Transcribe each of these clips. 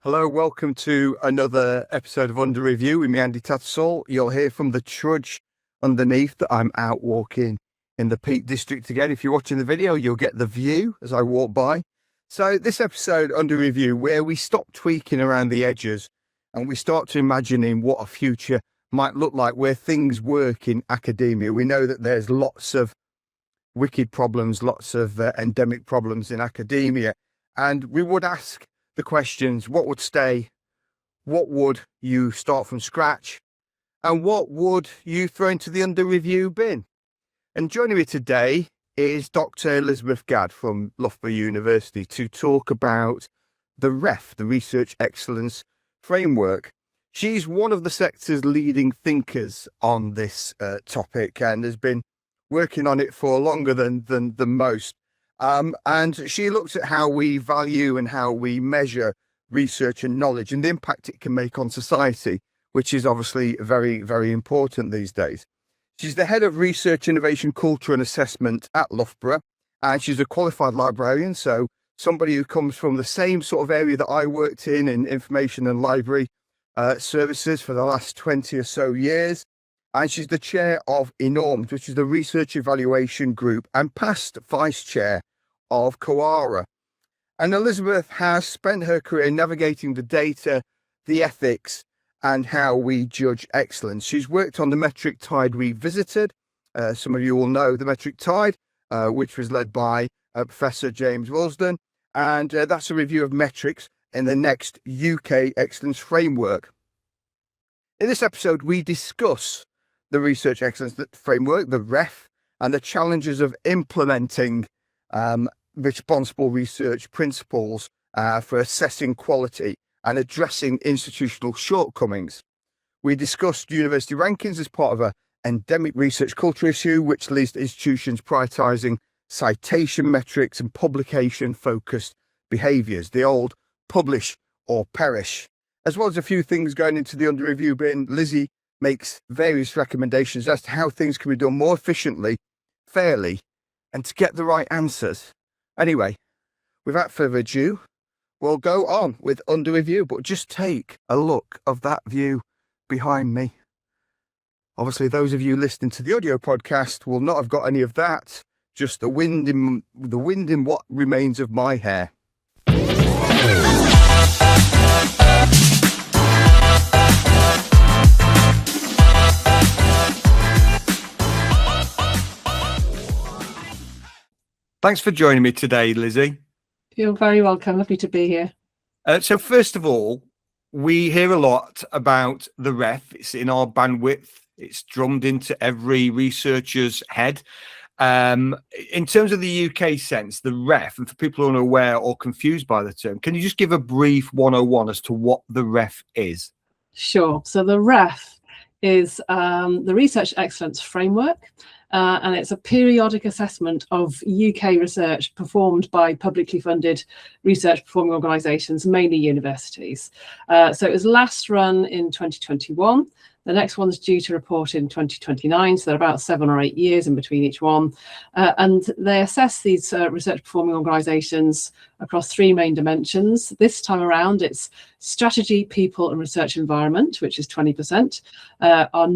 Hello, welcome to another episode of Under Review with me, Andy Tattersall. You'll hear from the trudge underneath that I'm out walking in the Peak District again. If you're watching the video, you'll get the view as I walk by. So this episode, Under Review, where we stop tweaking around the edges and we start to imagining what a future might look like where things work in academia. We know that there's lots of wicked problems, lots of endemic problems in academia. And we would ask the questions: what would stay, what would you start from scratch, and what would you throw into the under review bin? And joining me today is Dr Elizabeth Gadd from Loughborough University to talk about the REF, the Research Excellence Framework. She's one of the sector's leading thinkers on this topic and has been working on it for longer than most. And she looks at how we value and how we measure research and knowledge and the impact it can make on society, which is obviously very, very important these days. She's the head of research, innovation, culture and assessment at Loughborough, and she's a qualified librarian, so somebody who comes from the same sort of area that I worked in information and library services for the last 20 or so years. And she's the chair of INORMS, which is the Research Evaluation Group, and past Vice-Chair of CoARA. And Elizabeth has spent her career navigating the data, the ethics, and how we judge excellence. She's worked on the Metric Tide Revisited. Some of you will know the Metric Tide, which was led by Professor James Wilsden. And that's a review of metrics in the next UK Excellence Framework. In this episode, we discuss the Research Excellence Framework, the REF, and the challenges of implementing responsible research principles for assessing quality and addressing institutional shortcomings. We discussed university rankings as part of an endemic research culture issue, which leads to institutions prioritising citation metrics and publication-focused behaviours, the old publish or perish. As well as a few things going into the under review bin, Lizzie makes various recommendations as to how things can be done more efficiently, fairly, and to get the right answers. Anyway, without further ado, we'll go on with under review, but just take a look of that view behind me. Obviously, those of you listening to the audio podcast will not have got any of that, just the wind in what remains of my hair. Thanks for joining me today, Lizzie. You're very welcome. Lovely to be here. So first of all, we hear a lot about the REF. It's in our bandwidth. It's drummed into every researcher's head. In terms of the UK sense, the REF, and for people who are unaware or confused by the term, can you just give a brief 101 as to what the REF is? Sure. So the REF is the Research Excellence Framework. And it's a periodic assessment of UK research performed by publicly funded research performing organisations, mainly universities. So it was last run in 2021. The next one's due to report in 2029, so they're about 7 or 8 years in between each one. And they assess these research performing organisations across 3 main dimensions. This time around, it's strategy, people and research environment, which is 20%. Our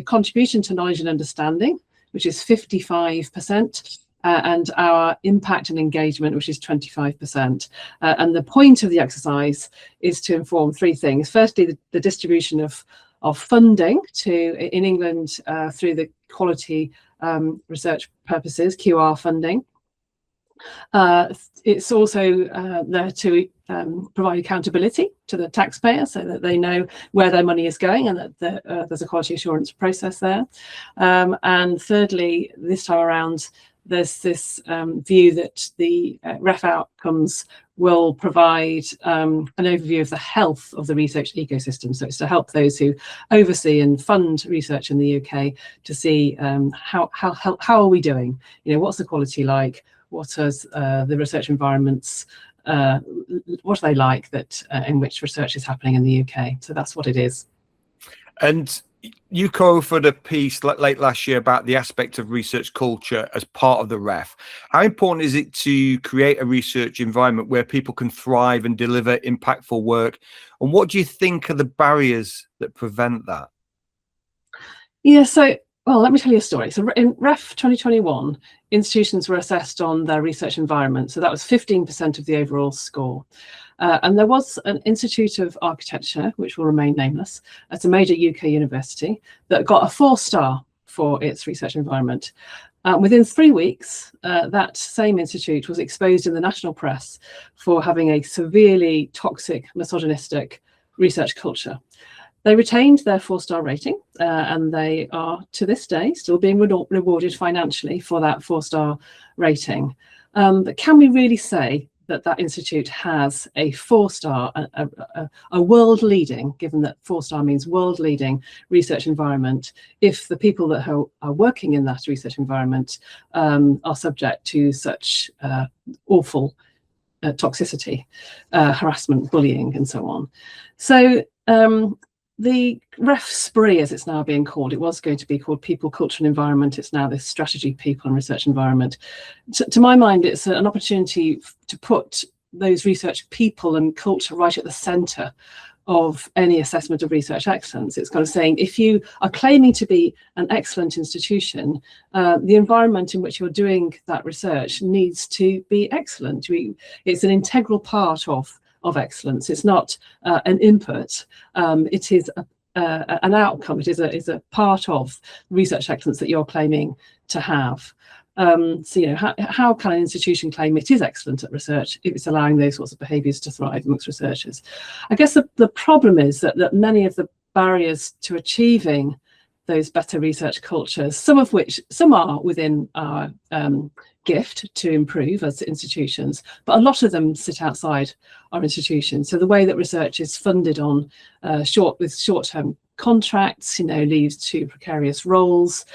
contribution to knowledge and understanding, which is 55%. And our impact and engagement, which is 25%. And the point of the exercise is to inform 3 things. Firstly, the distribution of funding in England through the quality research purposes, QR funding. It's also there to provide accountability to the taxpayer so that they know where their money is going and that there's a quality assurance process there. And thirdly, this time around, there's this view that the REF outcomes will provide an overview of the health of the research ecosystem. So it's to help those who oversee and fund research in the UK to see how are we doing? You know, what's the quality like? What is the research environments? What are they like that in which research is happening in the UK? So that's what it is. And You co-authored a piece late last year about the aspect of research culture as part of the REF. How important is it to create a research environment where people can thrive and deliver impactful work? And what do you think are the barriers that prevent that? Yeah, so, well, let me tell you a story. So in REF 2021, institutions were assessed on their research environment. So that was 15% of the overall score. And there was an Institute of Architecture, which will remain nameless, at a major UK university, that got a 4-star for its research environment. Within 3 weeks, that same institute was exposed in the national press for having a severely toxic, misogynistic research culture. They retained their 4-star rating, and they are, to this day, still being rewarded financially for that 4-star rating. But can we really say that that institute has a 4-star, a world-leading, given that 4-star means world-leading research environment, if the people that are working in that research environment are subject to such awful toxicity, harassment, bullying, and so on? So the REF spree, as it's now being called, it was going to be called People, Culture and Environment. It's now this Strategy, People and Research Environment. To my mind, it's an opportunity to put those research people and culture right at the centre of any assessment of research excellence. It's kind of saying, if you are claiming to be an excellent institution, the environment in which you're doing that research needs to be excellent. It's an integral part of excellence. It's not an input. It is an outcome. It is a part of research excellence that you're claiming to have. So, how can an institution claim it is excellent at research if it's allowing those sorts of behaviours to thrive amongst researchers? I guess the problem is that many of the barriers to achieving those better research cultures, some are within our gift to improve as institutions, but a lot of them sit outside our institutions. So the way that research is funded on short-term contracts, leads to precarious roles,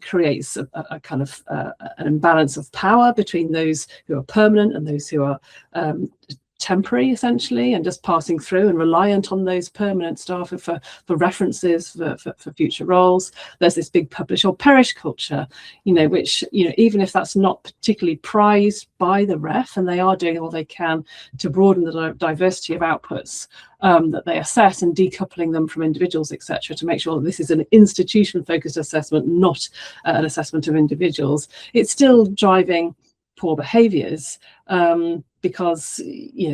creates a kind of an imbalance of power between those who are permanent and those who are temporary, essentially, and just passing through and reliant on those permanent staff for references for future roles. There's this big publish or perish culture, which, even if that's not particularly prized by the REF, and they are doing all they can to broaden the diversity of outputs that they assess and decoupling them from individuals, etc., to make sure that this is an institution-focused assessment, not an assessment of individuals. It's still driving poor behaviours, because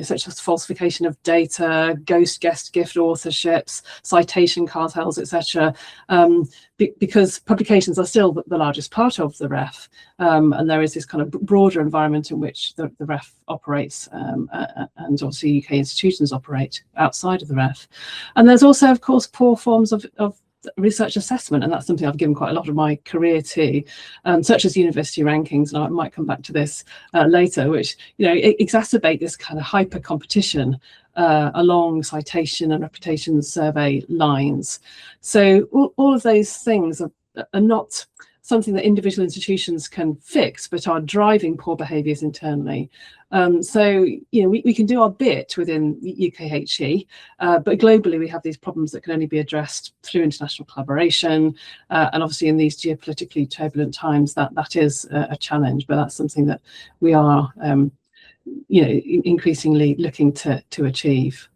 such as falsification of data, ghost guest gift authorships, citation cartels, etc., because publications are still the largest part of the REF, and there is this kind of broader environment in which the REF operates, and obviously UK institutions operate outside of the REF. And there's also, of course, poor forms of research assessment, and that's something I've given quite a lot of my career to, such as university rankings, and I might come back to this later, which exacerbate this kind of hyper competition along citation and reputation survey lines. So all of those things are not something that individual institutions can fix, but are driving poor behaviours internally. So we can do our bit within UKHE, but globally we have these problems that can only be addressed through international collaboration, and obviously in these geopolitically turbulent times that is a challenge, but that's something that we are increasingly looking to achieve.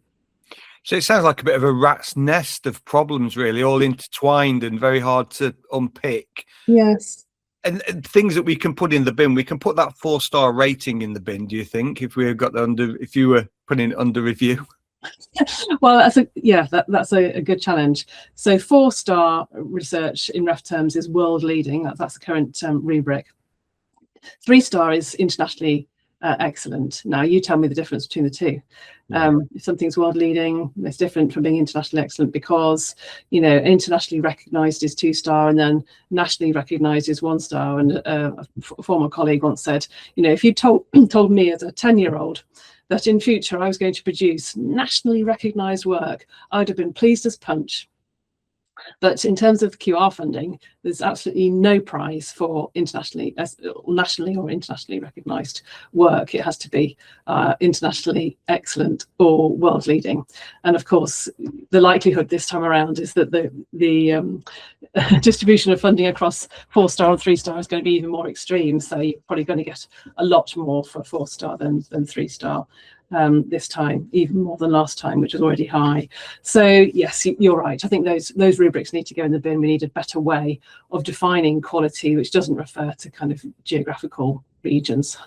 So it sounds like a bit of a rat's nest of problems, really, all intertwined and very hard to unpick. Yes. And things that we can put in the bin. We can put that 4-star rating in the bin, do you think, if you were putting it under review? Well, that's a good challenge. So 4-star research in REF terms is world leading. That's the current rubric. 3-star is internationally excellent. Now you tell me the difference between the two. If something's world leading, it's different from being internationally excellent, because internationally recognized is 2-star and then nationally recognized is 1-star. And a former colleague once said, if you told me as a 10-year-old that in future I was going to produce nationally recognized work, I'd have been pleased as punch. But in terms of QR funding, there's absolutely no prize for nationally or internationally recognised work. It has to be internationally excellent or world leading. And of course, the likelihood this time around is that the distribution of funding across 4-star and 3-star is going to be even more extreme. So you're probably going to get a lot more for 4-star than 3-star. This time, even more than last time, which was already high. So yes, you're right. I think those rubrics need to go in the bin. We need a better way of defining quality, which doesn't refer to kind of geographical regions.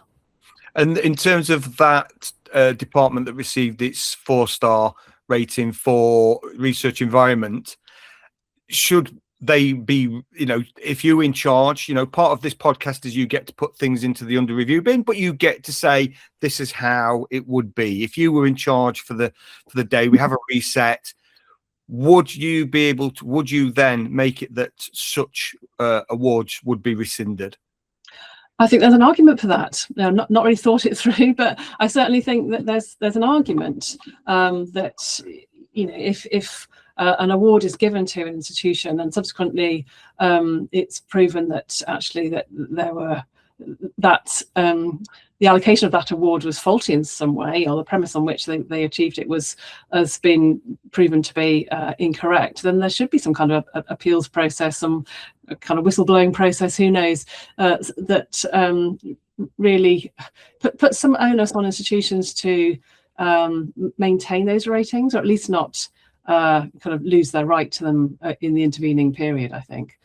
And in terms of that department that received its 4-star rating for research environment, should they be, if you're in charge, part of this podcast is you get to put things into the under review bin, but you get to say, this is how it would be. If you were in charge for the day, we have a reset. Would you then make it that such awards would be rescinded? I think there's an argument for that. No, not really thought it through, but I certainly think that there's an argument that, if an award is given to an institution and subsequently it's proven that actually the allocation of that award was faulty in some way, or the premise on which they achieved it has been proven to be incorrect, then there should be some kind of appeals process, some kind of whistleblowing process, who knows, that really put some onus on institutions to maintain those ratings, or at least not kind of lose their right to them in the intervening period, I think.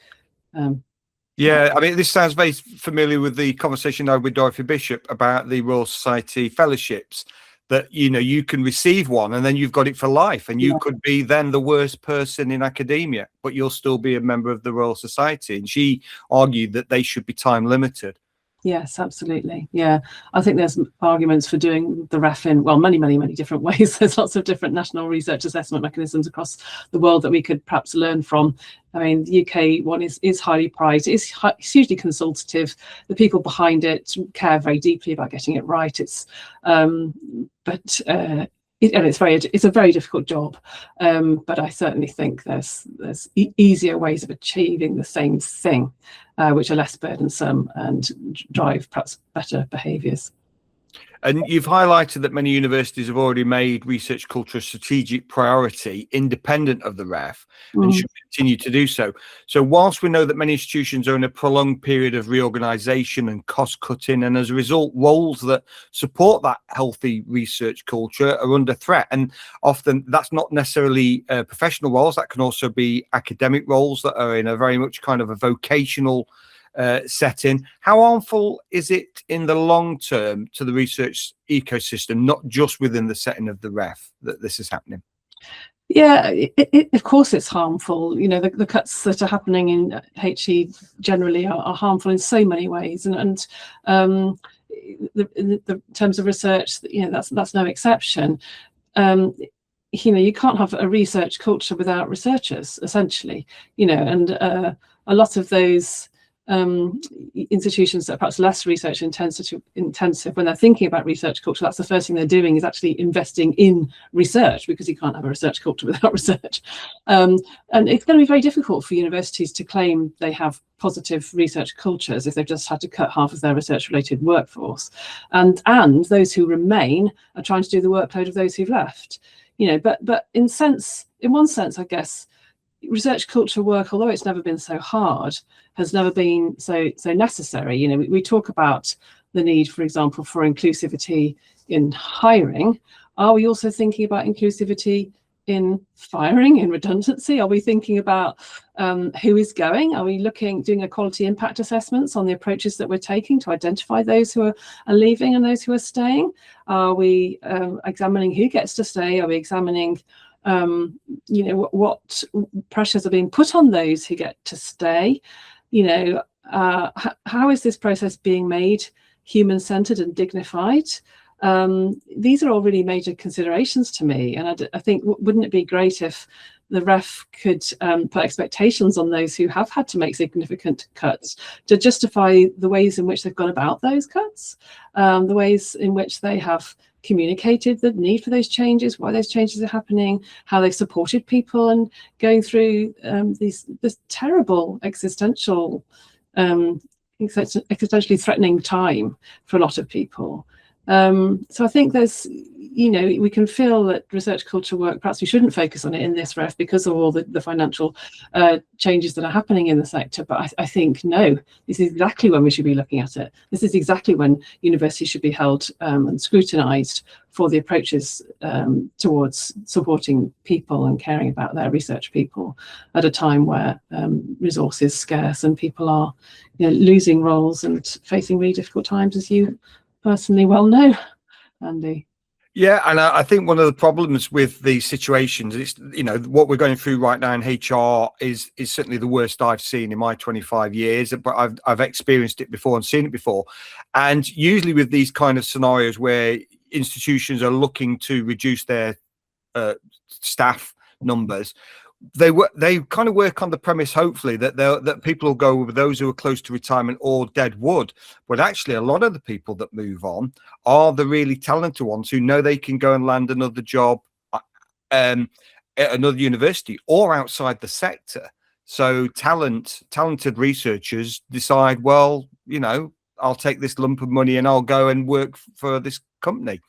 Yeah, I mean, this sounds very familiar with the conversation I had with Dorothy Bishop about the Royal Society fellowships, that, you can receive one and then you've got it for life, and you could be then the worst person in academia, but you'll still be a member of the Royal Society. And she argued that they should be time limited. Yes, absolutely. Yeah, I think there's arguments for doing the REF in, well, many, many, many different ways. There's lots of different national research assessment mechanisms across the world that we could perhaps learn from. I mean, the UK one is highly prized. It's hugely consultative. The people behind it care very deeply about getting it right. It's it's a very difficult job, but I certainly think there's easier ways of achieving the same thing, which are less burdensome and drive perhaps better behaviours. And you've highlighted that many universities have already made research culture a strategic priority independent of the REF, and should continue to do so. So whilst we know that many institutions are in a prolonged period of reorganisation and cost cutting, and as a result, roles that support that healthy research culture are under threat. And often that's not necessarily professional roles, that can also be academic roles that are in a very much kind of a vocational setting. How harmful is it in the long term to the research ecosystem, not just within the setting of the REF, that this is happening? Yeah, of course it's harmful. The cuts that are happening in HE generally are harmful in so many ways, and the terms of research, that's no exception. You can't have a research culture without researchers, essentially. And a lot of those institutions that are perhaps less research intensive, when they're thinking about research culture, that's the first thing they're doing, is actually investing in research, because you can't have a research culture without research. And it's going to be very difficult for universities to claim they have positive research cultures if they've just had to cut half of their research related workforce, and those who remain are trying to do the workload of those who've left. But in one sense, I guess, research culture work, although it's never been so hard, has never been so necessary. We talk about the need, for example, for inclusivity in hiring. Are we also thinking about inclusivity in firing, in redundancy? Are we thinking about who is going? Are we doing a quality impact assessments on the approaches that we're taking to identify those who are leaving and those who are staying? Are we examining who gets to stay? Are we examining what pressures are being put on those who get to stay? How is this process being made human-centered and dignified? These are all really major considerations to me, and I think wouldn't it be great if the ref could put expectations on those who have had to make significant cuts to justify the ways in which they've gone about those cuts, the ways in which they have communicated the need for those changes, why those changes are happening, how they've supported people and going through this terrible existentially threatening time for a lot of people. So I think there's, we can feel that research culture work, perhaps we shouldn't focus on it in this ref because of all the financial changes that are happening in the sector. But I think, no, this is exactly when we should be looking at it. This is exactly when universities should be held and scrutinised for the approaches towards supporting people and caring about their research people at a time where resource is scarce and people are losing roles and facing really difficult times, as you personally well know, Andy. Yeah, and I think one of the problems with these situations is, what we're going through right now in HR is certainly the worst I've seen in my 25 years, but I've experienced it before and seen it before. And usually with these kind of scenarios where institutions are looking to reduce their staff numbers, they kind of work on the premise, hopefully, that people will go with those who are close to retirement or dead wood. But actually, a lot of the people that move on are the really talented ones who know they can go and land another job at another university or outside the sector. So talented researchers decide, well, I'll take this lump of money and I'll go and work for this company.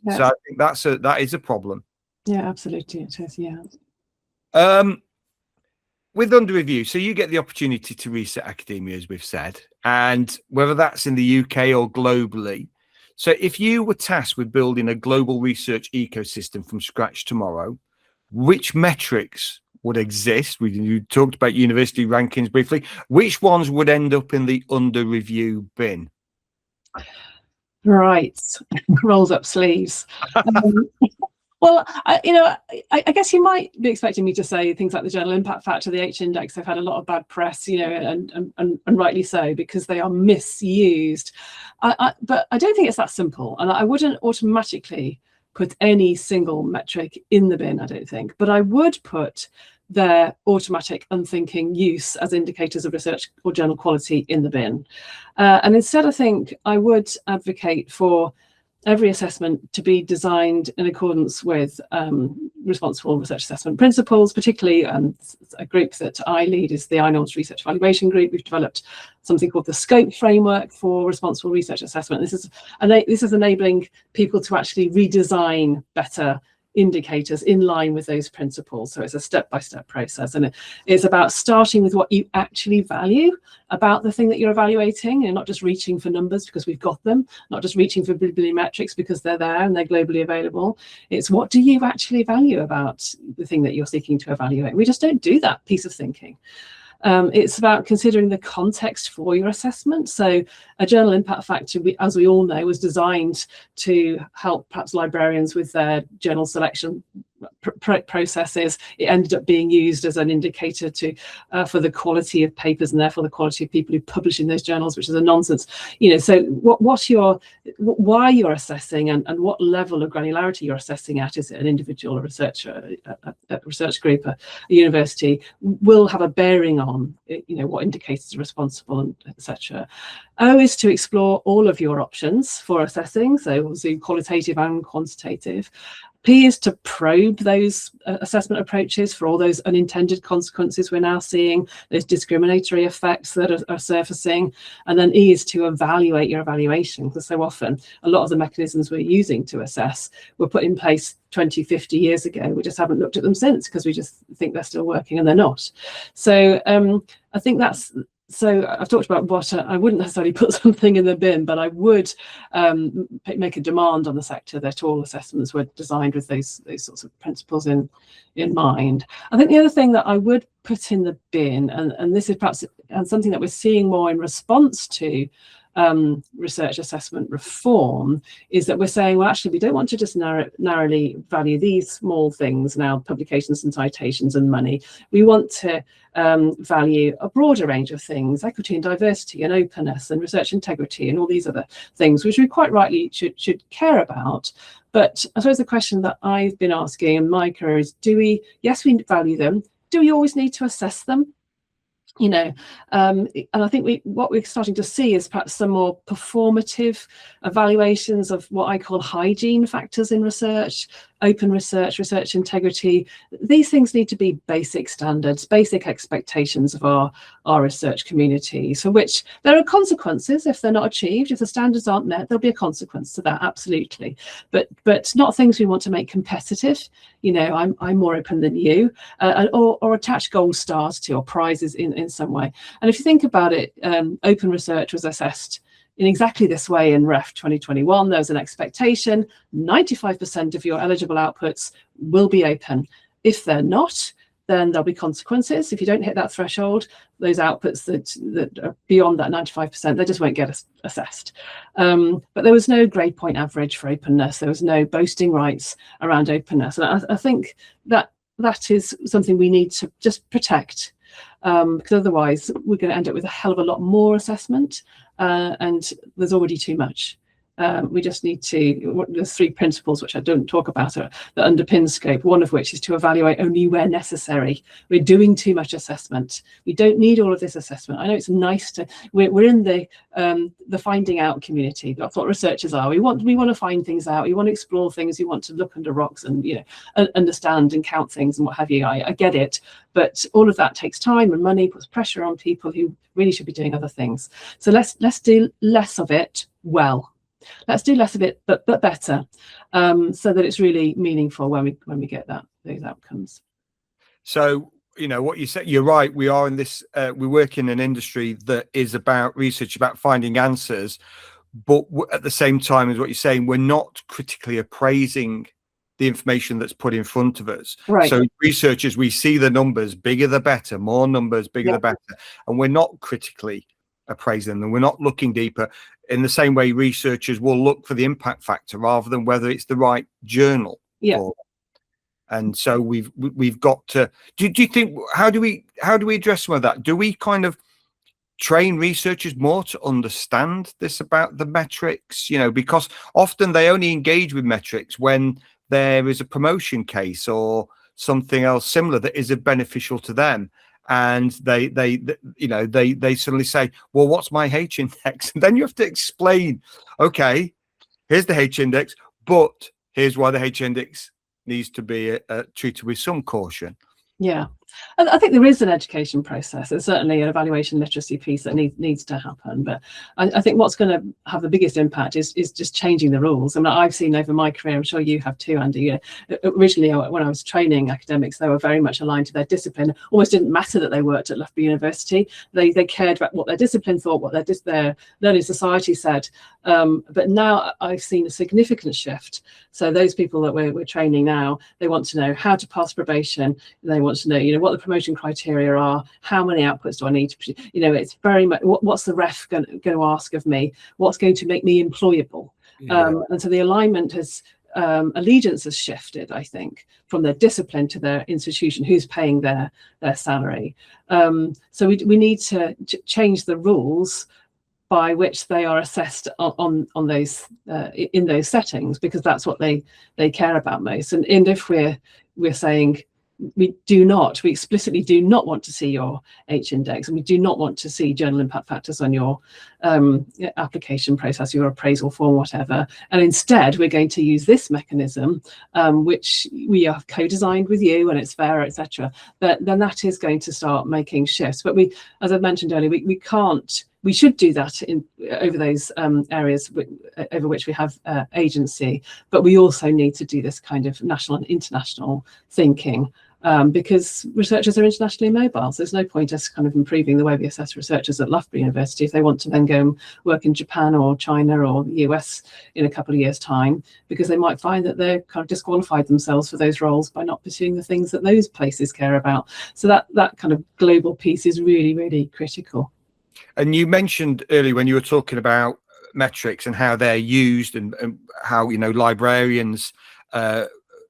Yeah. So I think that is a problem. Yeah, absolutely, it is. Yeah. With under review, so you get the opportunity to reset academia, as we've said, and whether that's in the UK or globally. So if you were tasked with building a global research ecosystem from scratch tomorrow, which metrics would exist? You talked about university rankings briefly. Which ones would end up in the under review bin? Right, rolls up sleeves. Well, I guess you might be expecting me to say things like the journal impact factor, the H index. They've had a lot of bad press, and rightly so, because they are misused. But I don't think it's that simple, and I wouldn't automatically put any single metric in the bin, I don't think. But I would put their automatic unthinking use as indicators of research or journal quality in the bin. And instead, I think I would advocate for every assessment to be designed in accordance with responsible research assessment principles, particularly a group that I lead is the INORMS Research Evaluation Group. We've developed something called the SCOPE framework for responsible research assessment. This is enabling people to actually redesign better indicators in line with those principles. So it's a step-by-step process, and it's about starting with what you actually value about the thing that you're evaluating, and not just reaching for numbers because we've got them, not just reaching for bibliometrics because they're there and they're globally available. It's what do you actually value about the thing that you're seeking to evaluate. We just don't do that piece of thinking. It's about considering the context for your assessment. So a journal impact factor, as we all know, was designed to help perhaps librarians with their journal selection processes. It ended up being used as an indicator for the quality of papers and therefore the quality of people who publish in those journals, which is a nonsense. So why you're assessing and what level of granularity you're assessing at, is it an individual, a researcher, a research group, a university, will have a bearing on what indicators are responsible, and etc. O is to explore all of your options for assessing, so obviously qualitative and quantitative. P is to probe those assessment approaches for all those unintended consequences we're now seeing, those discriminatory effects that are surfacing. And then E is to evaluate your evaluation, because so often a lot of the mechanisms we're using to assess were put in place 20, 50 years ago. We just haven't looked at them since because we just think they're still working, and they're not. So I think that's... So I've talked about what I wouldn't necessarily put something in the bin, but I would make a demand on the sector that all assessments were designed with those sorts of principles in mind. I think the other thing that I would put in the bin, and this is perhaps something that we're seeing more in response to research assessment reform is that we're saying, well, actually, we don't want to just narrowly value these small things now, publications and citations and money. We want to value a broader range of things, equity and diversity and openness and research integrity and all these other things, which we quite rightly should care about. But I suppose the question that I've been asking in my career is, yes, we value them. Do we always need to assess them? You know, and I think what we're starting to see is perhaps some more performative evaluations of what I call hygiene factors in research, open research, research integrity. These things need to be basic standards, basic expectations of our research community, for which there are consequences if they're not achieved. If the standards aren't met, there'll be a consequence to that, absolutely. But not things we want to make competitive. You know, I'm more open than you, or attach gold stars to or prizes in some way. And if you think about it, open research was assessed in exactly this way in REF 2021. There was an expectation 95% of your eligible outputs will be open. If they're not, then there'll be consequences. If you don't hit that threshold, those outputs that are beyond that 95%, they just won't get assessed. But there was no grade point average for openness. There was no boasting rights around openness. And I think that is something we need to just protect, because otherwise we're going to end up with a hell of a lot more assessment, and there's already too much. We just need to, there's 3 principles which I don't talk about that underpin scope, one of which is to evaluate only where necessary. We're doing too much assessment. We don't need all of this assessment. I know it's nice to, we're in the finding out community. That's what researchers are. We want to find things out. We want to explore things. We want to look under rocks and, you know, understand and count things and what have you. I get it. But all of that takes time and money, puts pressure on people who really should be doing other things. So let's do less of it well. Let's do less of it, but better, so that it's really meaningful when we get those outcomes. So, you know, what you said, you're right. We are in this. We work in an industry that is about research, about finding answers, but at the same time as what you're saying, we're not critically appraising the information that's put in front of us. Right. So researchers, we see the numbers, bigger the better, more numbers, bigger the better, and we're not critically appraising them. We're not looking deeper. In the same way, researchers will look for the impact factor rather than whether it's the right journal. For and so we've got to. Do you think, how do we address some of that? Do we kind of train researchers more to understand this about the metrics? You know, because often they only engage with metrics when there is a promotion case or something else similar that is beneficial to them. And they suddenly say, well, what's my H index? And then you have to explain, okay, here's the H index, but here's why the H index needs to be treated with some caution. Yeah, I think there is an education process. There's certainly an evaluation literacy piece that needs to happen. But I think what's going to have the biggest impact is just changing the rules. I mean, I've seen over my career, I'm sure you have too, Andy. You know, originally, when I was training academics, they were very much aligned to their discipline. Almost didn't matter that they worked at Loughborough University. They cared about what their discipline thought, what their learning society said. But now I've seen a significant shift. So those people that we're training now, they want to know how to pass probation. They want to know, you know, what the promotion criteria are, how many outputs do I need to, you know, it's very much what's the ref going to ask of me, what's going to make me employable. And so the alignment has, allegiance has shifted, I think, from their discipline to their institution, who's paying their salary. So we need to change the rules by which they are assessed on those in those settings, because that's what they care about most. And if we're saying we explicitly do not want to see your H index, and we do not want to see journal impact factors on your application process, your appraisal form, whatever, and instead we're going to use this mechanism, which we have co-designed with you and it's fair, etc., then that is going to start making shifts. But we, as I mentioned earlier, we should do that over those areas over which we have agency, but we also need to do this kind of national and international thinking, because researchers are internationally mobile. So there's no point us kind of improving the way we assess researchers at Loughborough University if they want to then go and work in Japan or China or the US in a couple of years' time, because they might find that they're kind of disqualified themselves for those roles by not pursuing the things that those places care about. So that kind of global piece is really, really critical. And you mentioned earlier when you were talking about metrics and how they're used and how, you know, librarians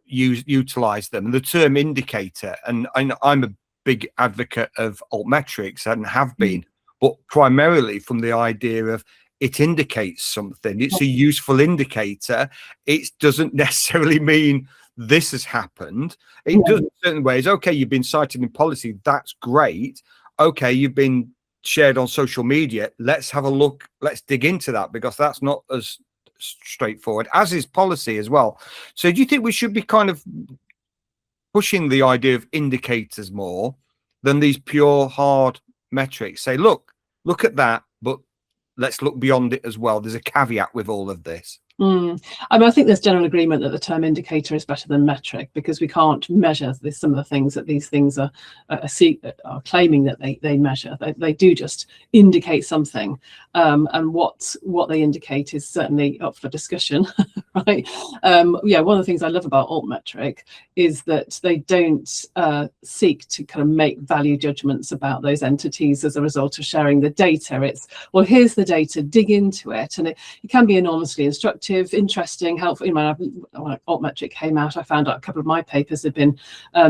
utilize them, and the term indicator. And I'm a big advocate of altmetrics and have been, but primarily from the idea of it indicates something. It's a useful indicator. It doesn't necessarily mean this has happened. It does in certain ways. Okay, you've been cited in policy. That's great. Okay, you've been shared on social media. Let's have a look. Let's dig into that, because that's not as straightforward, as is policy as well. So do you think we should be kind of pushing the idea of indicators more than these pure hard metrics? Say, look at that, but let's look beyond it as well. There's a caveat with all of this. I mean, I think there's general agreement that the term indicator is better than metric, because we can't measure some of the things that these things are claiming that they measure. They do just indicate something, and what they indicate is certainly up for discussion, right? Yeah, one of the things I love about altmetric is that they don't seek to kind of make value judgments about those entities as a result of sharing the data. It's, well, here's the data, dig into it, and it can be enormously instructive, interesting, helpful. You know, when altmetric came out, I found out a couple of my papers had been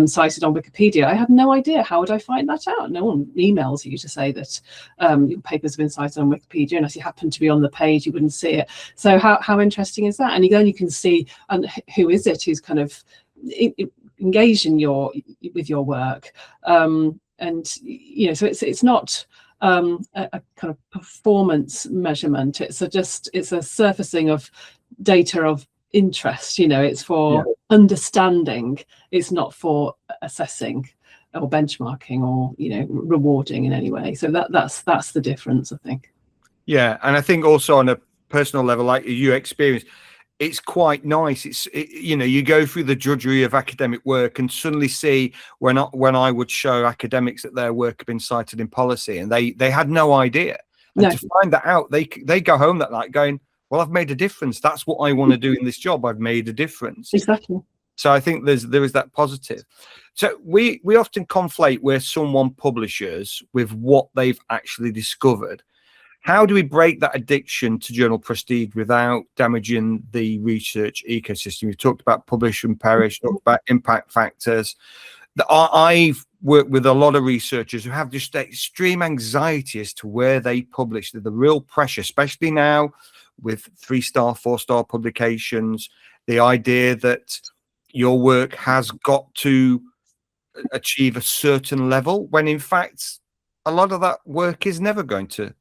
cited on Wikipedia. I had no idea. How would I find that out? No one emails you to say that your papers have been cited on Wikipedia, unless you happen to be on the page, you wouldn't see it. So how interesting is that? And you can see, and who is it who's kind of engaged in with your work, and you know, so it's not a kind of performance measurement. It's a surfacing of data of interest. You know, it's for understanding. It's not for assessing or benchmarking or, you know, rewarding in any way. So that's the difference, I think. Yeah, and I think also on a personal level, like you experienced, it's quite nice. You know, you go through the drudgery of academic work and suddenly see when I would show academics that their work had been cited in policy, and they had no idea. And to find that out, they go home that night going, well, I've made a difference. That's what I want to do in this job. I've made a difference. Exactly. So I think there is that positive. So we often conflate where someone publishes with what they've actually discovered. How do we break that addiction to journal prestige without damaging the research ecosystem? We've talked about publish and perish, talked about impact factors. I've worked with a lot of researchers who have just extreme anxiety as to where they publish. The real pressure, especially now with 3-star, 4-star publications, the idea that your work has got to achieve a certain level, when in fact, a lot of that work is never going to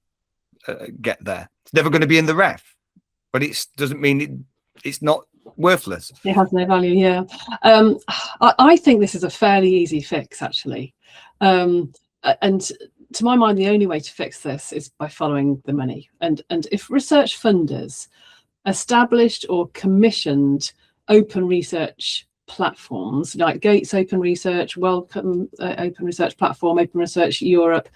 get there. It's never going to be in the ref, but it doesn't mean it's not worthless. It has no value. Yeah. I think this is a fairly easy fix, actually, and to my mind, the only way to fix this is by following the money. And if research funders established or commissioned open research platforms like Gates Open Research, Wellcome Open Research Platform, Open Research Europe,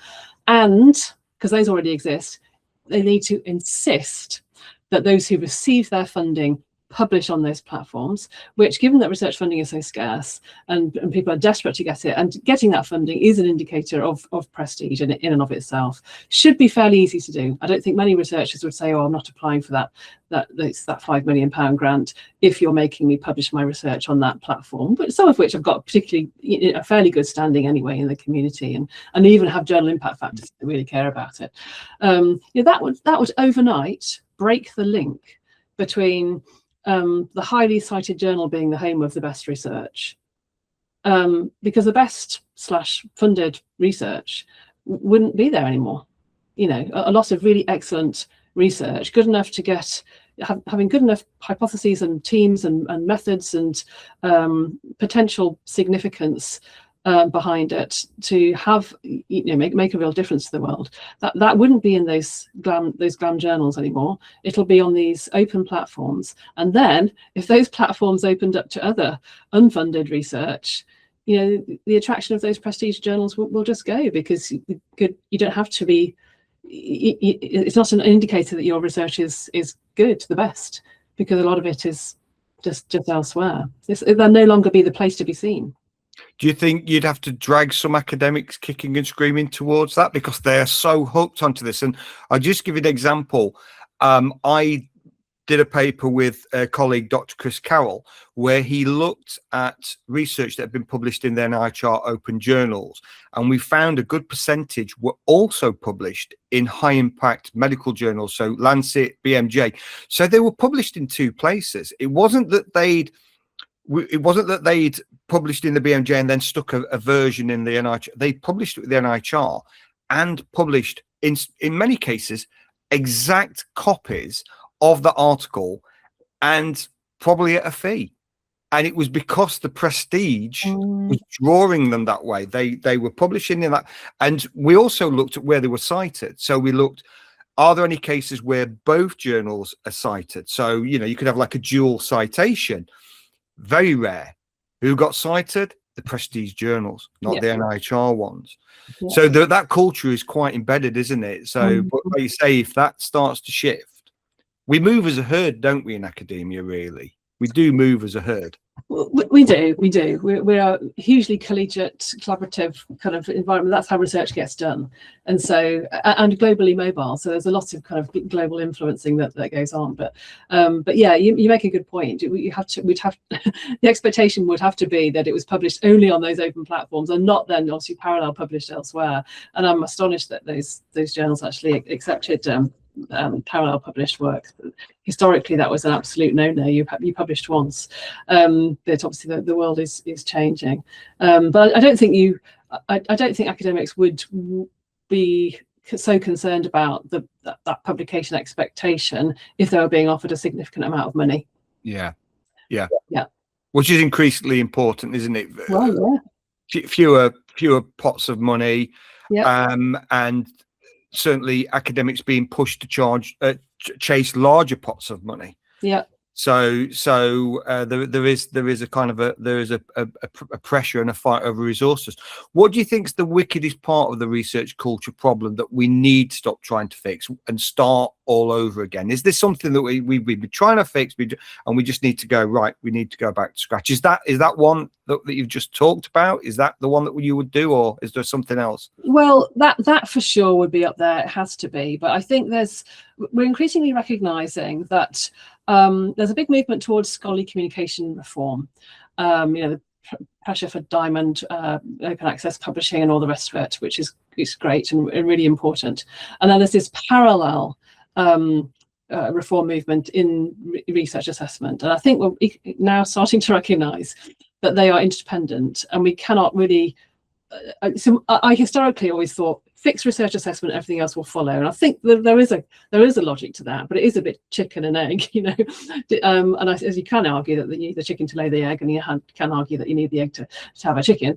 and because those already exist, they need to insist that those who receive their funding publish on those platforms, which, given that research funding is so scarce and people are desperate to get it, and getting that funding is an indicator of prestige in and of itself, should be fairly easy to do. I don't think many researchers would say, oh, I'm not applying for that £5 million grant if you're making me publish my research on that platform, but some of which have got particularly a fairly good standing anyway in the community, and even have journal impact factors that really care about it. That would overnight break the link between the highly cited journal being the home of the best research, because the best / funded research wouldn't be there anymore. You know, a lot of really excellent research, good enough to get, having good enough hypotheses and teams and methods and potential significance behind it to have, you know, make a real difference to the world. That wouldn't be in those glam journals anymore. It'll be on these open platforms. And then if those platforms opened up to other unfunded research, you know, the attraction of those prestige journals will just go, because you don't have to be, it's not an indicator that your research is good, the best, because a lot of it is just elsewhere. They'll no longer be the place to be seen. Do you think you'd have to drag some academics kicking and screaming towards that because they're so hooked onto this? And I'll just give you an example. I did a paper with a colleague, Dr. Chris Carroll, where he looked at research that had been published in the NIHR open journals. And we found a good percentage were also published in high impact medical journals. So Lancet, BMJ. So they were published in two places. It wasn't that they'd published in the BMJ and then stuck a version in the NIHR. They published it with the NIHR and published in many cases exact copies of the article, and probably at a fee. And it was because the prestige was drawing them that way. They were publishing in that. And we also looked at where they were cited. So we looked, are there any cases where both journals are cited? So, you know, you could have like a dual citation. Very rare. Who got cited? The prestige journals, not the NIHR ones. So that culture is quite embedded, isn't it? So, but like you say, if that starts to shift, we move as a herd, don't we, in academia, really? We do move as a herd. We do. We are a hugely collegiate, collaborative kind of environment. That's how research gets done. And so, and globally mobile. So there's a lot of kind of global influencing that goes on. But yeah, you make a good point. We'd have the expectation would have to be that it was published only on those open platforms and not then obviously parallel published elsewhere. And I'm astonished that those journals actually accepted parallel published work. Historically, that was an absolute no-no. You published once, but obviously the world is changing. But I don't think academics would be so concerned about that publication expectation if they were being offered a significant amount of money. Yeah. Which is increasingly important, isn't it? Well, yeah. Fewer pots of money, and certainly academics being pushed to chase larger pots of money. So there is a kind of a pressure and a fight over resources. What do you think is the wickedest part of the research culture problem that we need to stop trying to fix and start all over again? Is this something that we've been trying to fix, and we just need to go right? We need to go back to scratch. Is that one that you've just talked about? Is that the one that you would do, or is there something else? Well, that for sure would be up there. It has to be. But I think we're increasingly recognizing that there's a big movement towards scholarly communication reform. The pressure for diamond, open access publishing and all the rest of it, which is great and really important. And then there's this parallel reform movement in research assessment. And I think we're now starting to recognize that they are interdependent, and we cannot really so I historically always thought fix research assessment, everything else will follow, and I think there is a logic to that, but it is a bit chicken and egg, and as you can argue that you need the chicken to lay the egg, and you can argue that you need the egg to have a chicken,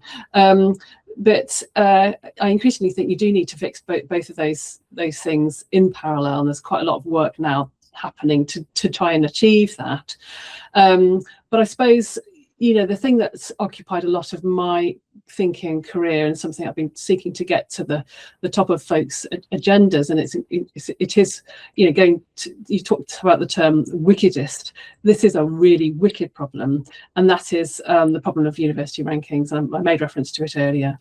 but I increasingly think you do need to fix both of those things in parallel, and there's quite a lot of work now happening to try and achieve that. But I suppose the thing that's occupied a lot of my thinking career, and something I've been seeking to get to the top of folks' agendas, and it is going to, you talked about the term wickedest. This is a really wicked problem, and that is the problem of university rankings. I made reference to it earlier,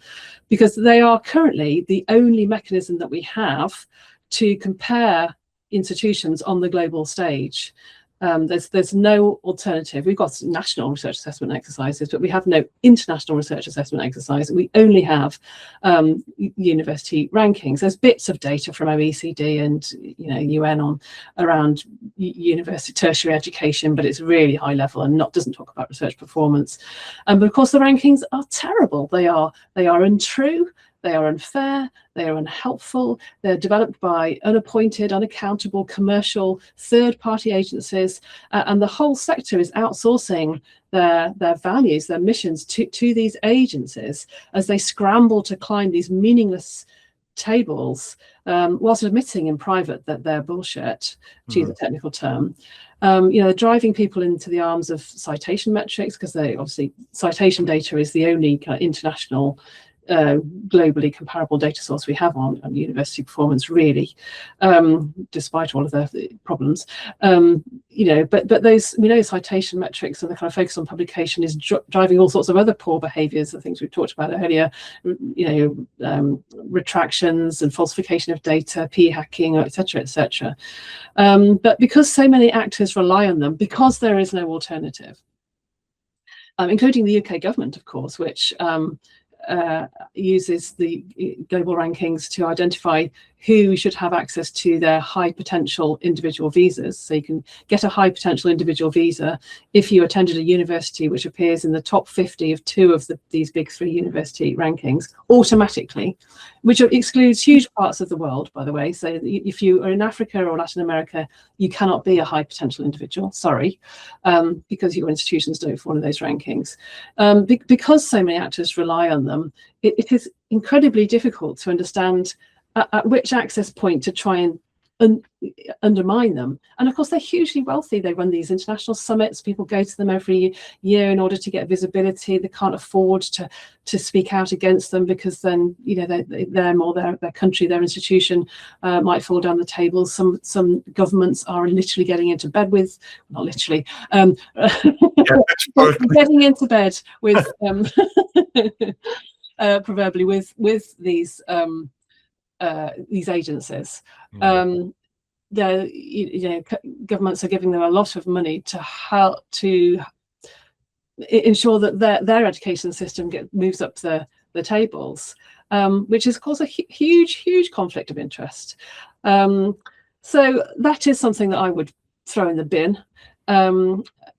because they are currently the only mechanism that we have to compare institutions on the global stage. There's no alternative. We've got national research assessment exercises, but we have no international research assessment exercise. We only have university rankings. There's bits of data from OECD and UN around university tertiary education, but it's really high level and doesn't talk about research performance. But of course, the rankings are terrible. They are untrue. They are unfair, they are unhelpful, they're developed by unappointed, unaccountable, commercial, third-party agencies, and the whole sector is outsourcing their values, their missions to these agencies as they scramble to climb these meaningless tables, whilst admitting in private that they're bullshit, to use a technical term. Driving people into the arms of citation metrics, because obviously citation data is the only kind of international globally comparable data source we have on university performance, really, despite all of the problems. But those, we know citation metrics and the kind of focus on publication is driving all sorts of other poor behaviours, the things we've talked about earlier, retractions and falsification of data, p-hacking, etc., etc. But because so many actors rely on them, because there is no alternative, including the UK government, of course, which uses the global rankings to identify who should have access to their high potential individual visas. So you can get a high potential individual visa if you attended a university which appears in the top 50 of two of these big three university rankings automatically, which excludes huge parts of the world, by the way. So if you are in Africa or Latin America, you cannot be a high potential individual, sorry, because your institutions don't fall in those rankings. Because so many actors rely on them, it is incredibly difficult to understand at which access point to try and undermine them. And of course, they're hugely wealthy. They run these international summits. People go to them every year in order to get visibility. They can't afford to speak out against them, because then, them or their country, their institution might fall down the table. Some governments are literally getting into bed with, not literally, getting into bed with, proverbially with these agencies. Governments are giving them a lot of money to help to ensure that their education system moves up the tables, which is, of course, a huge conflict of interest. So that is something that I would throw in the bin,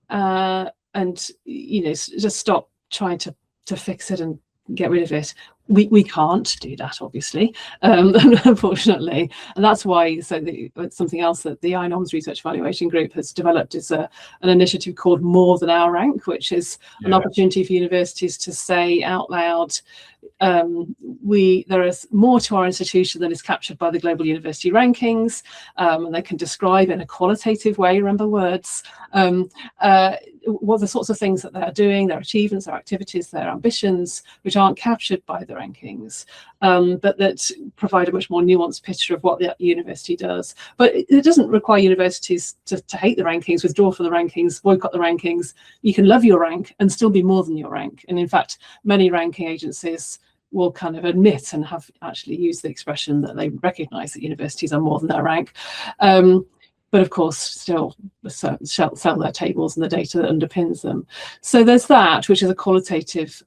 and just stop trying to fix it and get rid of it. We can't do that, obviously, unfortunately, and that's why. So something else that the INORMS Research Evaluation Group has developed is an initiative called More Than Our Rank, which is an opportunity for universities to say out loud, there is more to our institution than is captured by the global university rankings, and they can describe in a qualitative way, remember words, what the sorts of things that they're doing, their achievements, their activities, their ambitions, which aren't captured by the rankings, but that provide a much more nuanced picture of what the university does. But it doesn't require universities to hate the rankings, withdraw from the rankings, boycott the rankings. You can love your rank and still be more than your rank. And in fact, many ranking agencies will kind of admit and have actually used the expression that they recognise that universities are more than their rank. But of course, still sell their tables and the data that underpins them. So there's that, which is a qualitative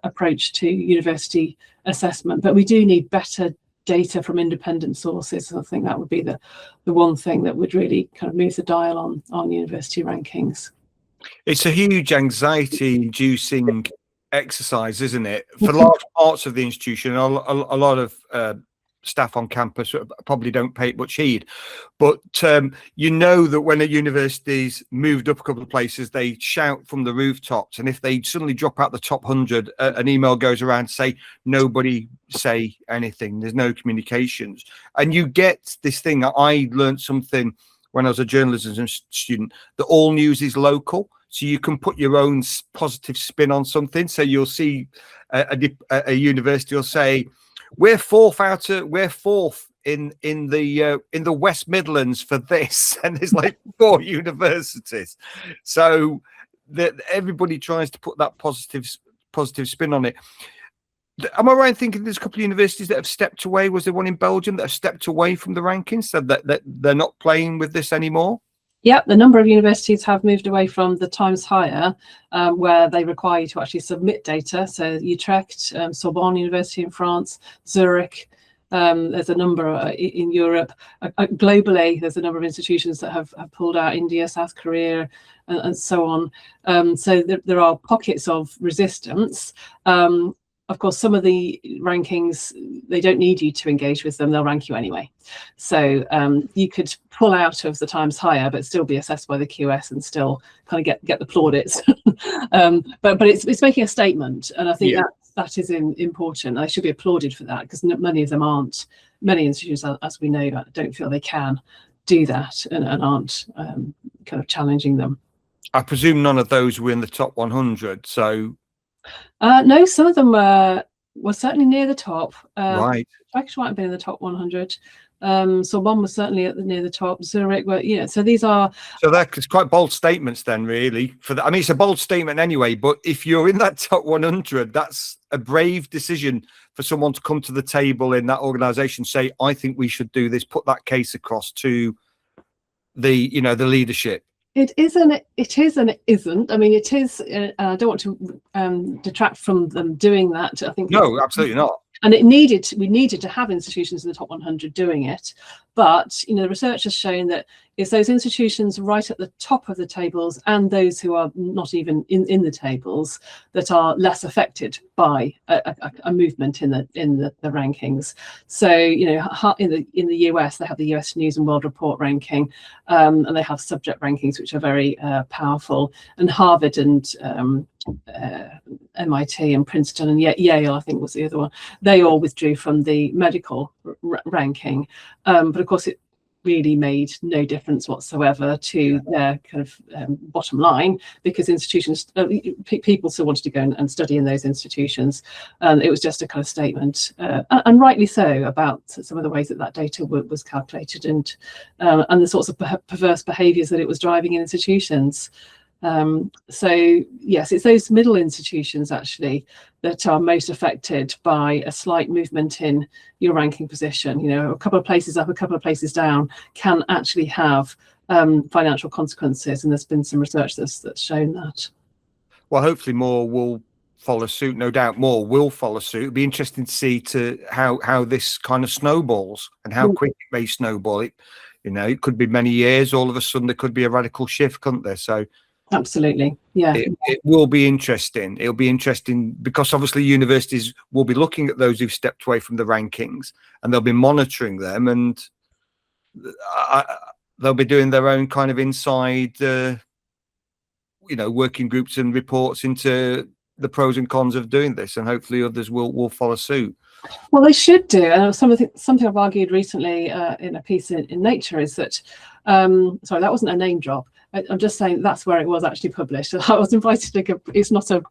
approach to university assessment. But we do need better data from independent sources. I think that would be the one thing that would really kind of move the dial on university rankings. It's a huge anxiety-inducing exercise, isn't it, for large parts of the institution? A lot of staff on campus probably don't pay it much heed, but that when a university's moved up a couple of places, they shout from the rooftops, and if they suddenly drop out the top 100, an email goes around to say nobody say anything, there's no communications, and you get this thing. I learned something when I was a journalism student, that all news is local. So you can put your own positive spin on something. So you'll see a university will say, we're fourth in the West Midlands for this, and there's like 4 universities. So that everybody tries to put that positive spin on it. Am I right in thinking there's a couple of universities that have stepped away? Was there one in Belgium that have stepped away from the rankings, said that they're not playing with this anymore? Yeah, the number of universities have moved away from the Times Higher, where they require you to actually submit data. So Utrecht, Sorbonne University in France, Zurich, there's a number in Europe. Globally, there's a number of institutions that have pulled out, India, South Korea, and so on. So there are pockets of resistance. Of course, some of the rankings, they don't need you to engage with them, they'll rank you anyway. So you could pull out of the Times Higher, but still be assessed by the QS and still kind of get the plaudits. But it's making a statement, and I think that is important. They should be applauded for that, because many of them aren't. Many institutions, as we know, don't feel they can do that and aren't kind of challenging them. I presume none of those were in the top 100, so... No, some of them were certainly near the top. Right. Turkish might have been in the top 100. So one was certainly near the top. Zurich, were, so these are. So that's quite bold statements then, really. For that, I mean, it's a bold statement anyway. But if you're in that top 100, that's a brave decision for someone to come to the table in that organisation, say, "I think we should do this." Put that case across to the leadership. It is and it isn't. I mean, it is. I don't want to detract from them doing that. I think No, absolutely not. And we needed to have institutions in the top 100 doing it. But, the research has shown that it's those institutions right at the top of the tables and those who are not even in the tables that are less affected by a movement in the rankings. So, in the US, they have the US News and World Report ranking, and they have subject rankings, which are very powerful. And Harvard and MIT and Princeton and Yale, I think was the other one, they all withdrew from the medical ranking. But of course, it really made no difference whatsoever to their kind of bottom line, because institutions, people still wanted to go and study in those institutions. It was just a kind of statement, and rightly so, about some of the ways that data was calculated and the sorts of perverse behaviours that it was driving in institutions. So yes, it's those middle institutions actually that are most affected by a slight movement in your ranking position. A couple of places up, a couple of places down can actually have financial consequences, and there's been some research that's shown that. Well, hopefully more will follow suit. No doubt more will follow suit. It'll be interesting to see how this kind of snowballs and how quick it may snowball. It could be many years. All of a sudden, there could be a radical shift, couldn't there? So. Absolutely, yeah. It will be interesting. It'll be interesting because obviously universities will be looking at those who've stepped away from the rankings, and they'll be monitoring them, and they'll be doing their own kind of inside, working groups and reports into the pros and cons of doing this, and hopefully others will follow suit. Well, they should do. And something I've argued recently in a piece in Nature is that, sorry, that wasn't a name drop. I'm just saying that's where it was actually published. I was invited to go. It's not a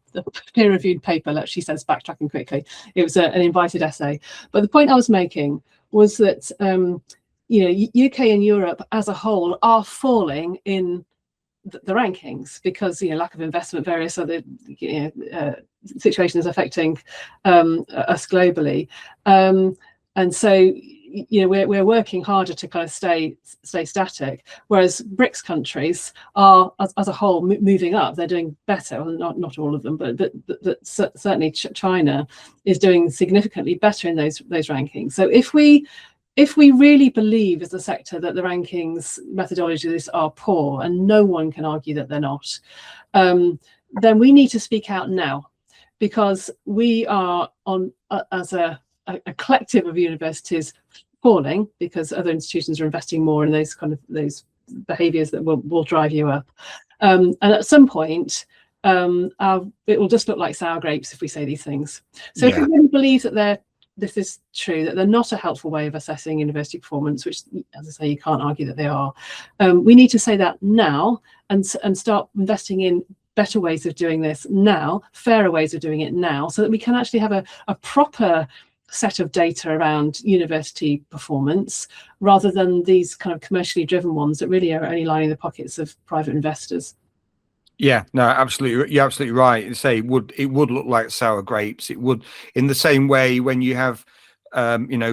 peer-reviewed paper, like she says, backtracking quickly. It was an invited essay. But the point I was making was that, UK and Europe as a whole are falling in the rankings because, lack of investment, various other situations affecting us globally. And so, we're working harder to kind of stay static, whereas BRICS countries are, as a whole, moving up. They're doing better. Well, not all of them, but certainly China is doing significantly better in those rankings. So if we really believe as a sector that the rankings methodologies are poor, and no one can argue that they're not, then we need to speak out now, because we are as a collective of universities falling because other institutions are investing more in those behaviours that will drive you up. And at some point, it will just look like sour grapes if we say these things. So if we really believe that this is true, that they're not a helpful way of assessing university performance, which, as I say, you can't argue that they are, we need to say that now and start investing in better ways of doing this now, fairer ways of doing it now, so that we can actually have a proper set of data around university performance, rather than these kind of commercially driven ones that really are only lining the pockets of private investors. Yeah, no, absolutely. You're absolutely right. Say it would look like sour grapes. It would, in the same way when you have,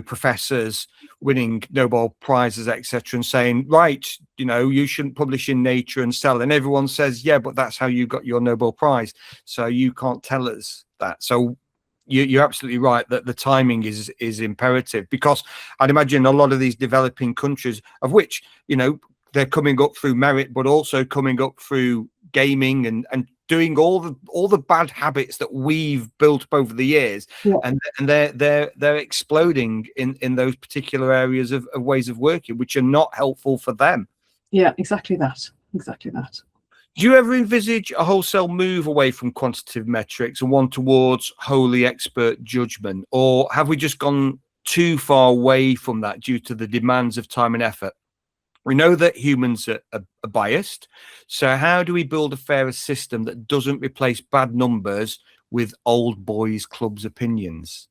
professors winning Nobel prizes, etc., and saying, right, you shouldn't publish in Nature and sell, and everyone says, yeah, but that's how you got your Nobel Prize, so you can't tell us that. So you're absolutely right that the timing is imperative, because I'd imagine a lot of these developing countries, of which they're coming up through merit, but also coming up through gaming and doing all the bad habits that we've built up over the years, and they're exploding in those particular areas of ways of working which are not helpful for them. Yeah, exactly that. Do you ever envisage a wholesale move away from quantitative metrics and one towards wholly expert judgment, or have we just gone too far away from that due to the demands of time and effort? We know that humans are biased, so how do we build a fairer system that doesn't replace bad numbers with old boys club's opinions?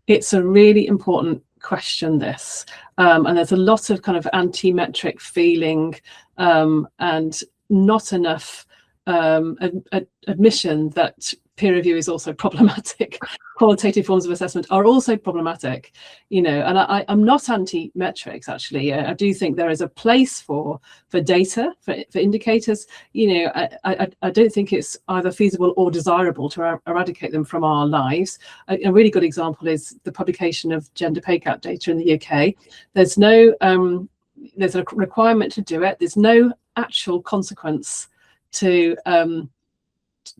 It's a really important question, this, and there's a lot of kind of anti-metric feeling and not enough admission that peer review is also problematic. Qualitative forms of assessment are also problematic, you know, and I'm not anti-metrics, actually. I do think there is a place for data, for indicators. You know, I don't think it's either feasible or desirable to eradicate them from our lives. A really good example is the publication of gender pay gap data in the UK. There's no there's a requirement to do it. There's no actual consequence to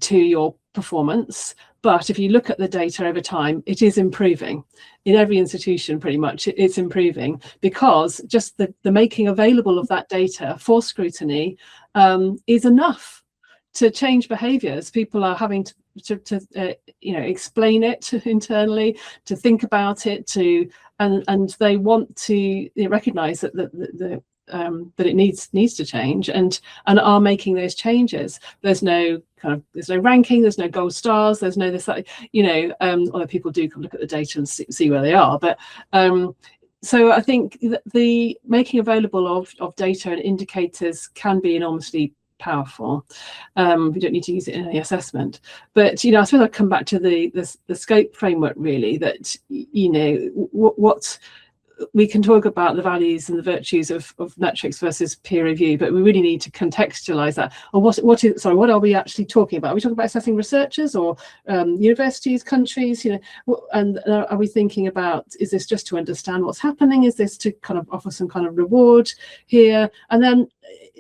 your performance, but if you look at the data over time, it is improving. In every institution, pretty much, it's improving, because just the making available of that data for scrutiny is enough to change behaviours. People are having to you know, explain it internally, to think about it, and they want to recognise that that it needs to change, and are making those changes. There's no ranking, there's no gold stars, there's no this, that, you know, although people do come look at the data and see where they are. But so I think the making available of data and indicators can be enormously powerful. We don't need to use it in any assessment, but you know, I suppose I'd come back to the scope framework, really, that, you know, what we can talk about the values and the virtues of metrics versus peer review, but we really need to contextualize that. Or what are we actually talking about? Are we talking about assessing researchers or universities, countries, you know, and are we thinking about, is this just to understand what's happening? Is this to kind of offer some kind of reward here? And then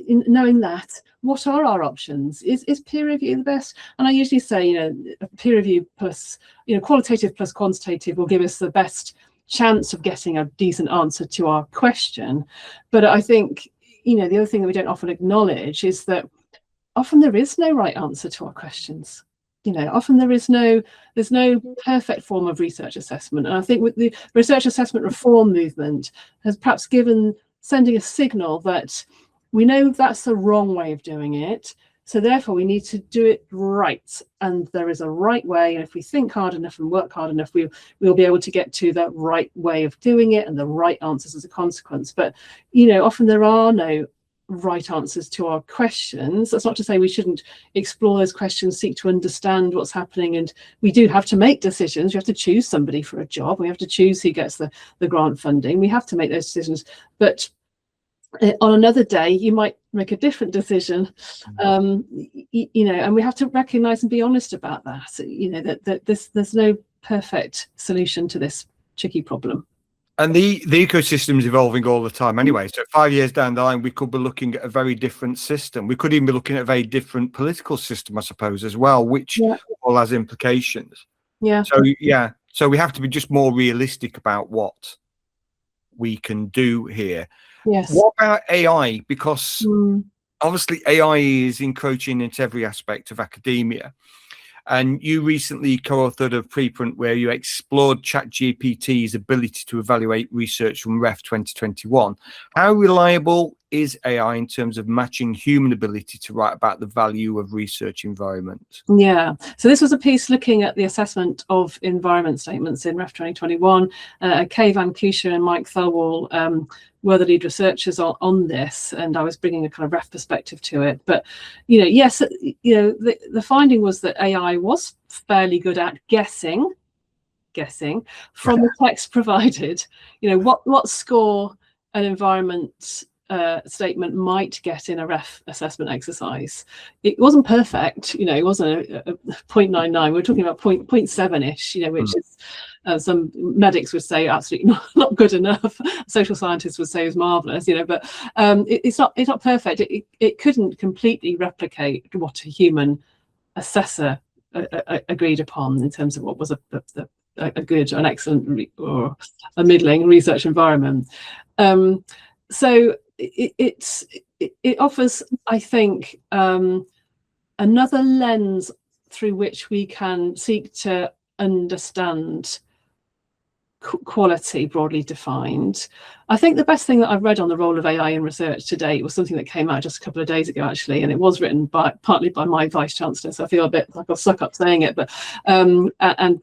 knowing that, what are our options? Is peer review the best? And I usually say, you know, peer review plus, you know, qualitative plus quantitative will give us the best chance of getting a decent answer to our question. But I think, you know, the other thing that we don't often acknowledge is that often there is no right answer to our questions. You know, often there's no perfect form of research assessment. And I think with the research assessment reform movement has perhaps sending a signal that we know that's the wrong way of doing it. So therefore, we need to do it right, and there is a right way. And if we think hard enough and work hard enough, we'll be able to get to that right way of doing it and the right answers as a consequence. But you know, often there are no right answers to our questions. That's not to say we shouldn't explore those questions, seek to understand what's happening, and we do have to make decisions. We have to choose somebody for a job. We have to choose who gets the grant funding. We have to make those decisions, but on another day you might make a different decision, you know, and we have to recognize and be honest about that, you know, that there's no perfect solution to this tricky problem. And the ecosystem is evolving all the time anyway. So 5 years down the line, we could be looking at a very different system. We could even be looking at a very different political system, I suppose, as well, which all has implications. Yeah. So we have to be just more realistic about what we can do here. Yes. What about AI? Because obviously AI is encroaching into every aspect of academia. And you recently co-authored a preprint where you explored ChatGPT's ability to evaluate research from REF 2021. How reliable is AI in terms of matching human ability to write about the value of research environment? Yeah, so this was a piece looking at the assessment of environment statements in REF 2021. Kay Van Kusher and Mike Thelwall were the lead researchers on this, and I was bringing a kind of REF perspective to it. But, you know, yes, you know, the finding was that AI was fairly good at guessing from the text provided, you know, what score an environment statement might get in a REF assessment exercise. It wasn't perfect, you know, it wasn't a 0.99. We're talking about 0.7-ish, you know, which is some medics would say absolutely not good enough. Social scientists would say is marvelous, you know, but it's not perfect. It couldn't completely replicate what a human assessor agreed upon in terms of what was a good, an excellent, or a middling research environment. So it offers, I think, another lens through which we can seek to understand quality broadly defined. I think the best thing that I've read on the role of AI in research to date was something that came out just a couple of days ago, actually, and it was written partly by my Vice-Chancellor, so I feel a bit like I'll suck up saying it, but and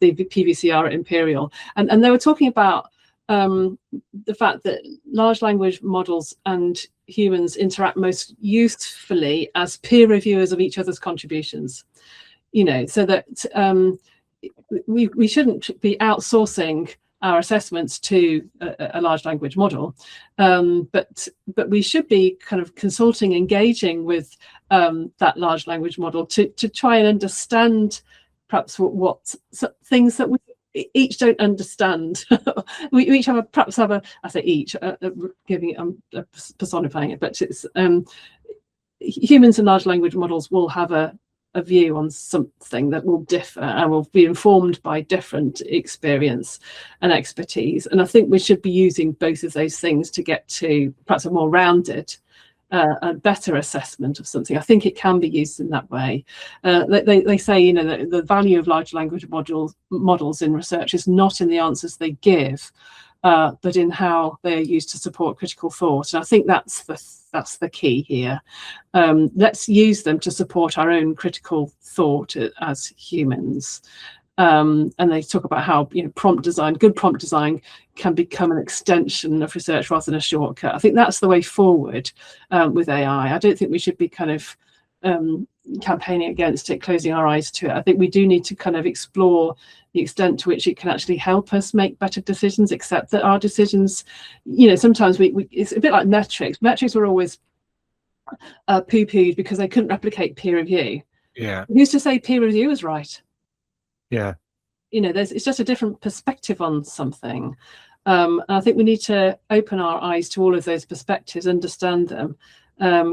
the PVCR at Imperial, and they were talking about the fact that large language models and humans interact most usefully as peer reviewers of each other's contributions, so that we shouldn't be outsourcing our assessments to a large language model, but we should be kind of consulting, engaging with that large language model to try and understand perhaps what things that we each don't understand. we each have I say each, giving it, personifying it, but it's humans and large language models will have a view on something that will differ and will be informed by different experience and expertise. And I think we should be using both of those things to get to perhaps a more rounded, a better assessment of something. I think it can be used in that way. They say, that the value of large language models in research is not in the answers they give, but in how they're used to support critical thought. And I think that's the key here. Let's use them to support our own critical thought as humans. And they talk about how good prompt design can become an extension of research rather than a shortcut. I think that's the way forward with AI. I don't think we should be kind of campaigning against it, closing our eyes to it. I think we do need to kind of explore the extent to which it can actually help us make better decisions, accept that our decisions, sometimes it's a bit like metrics. Metrics were always poo-pooed because they couldn't replicate peer review. Yeah. Who's to say peer review is right? Yeah. It's just a different perspective on something. And I think we need to open our eyes to all of those perspectives, understand them,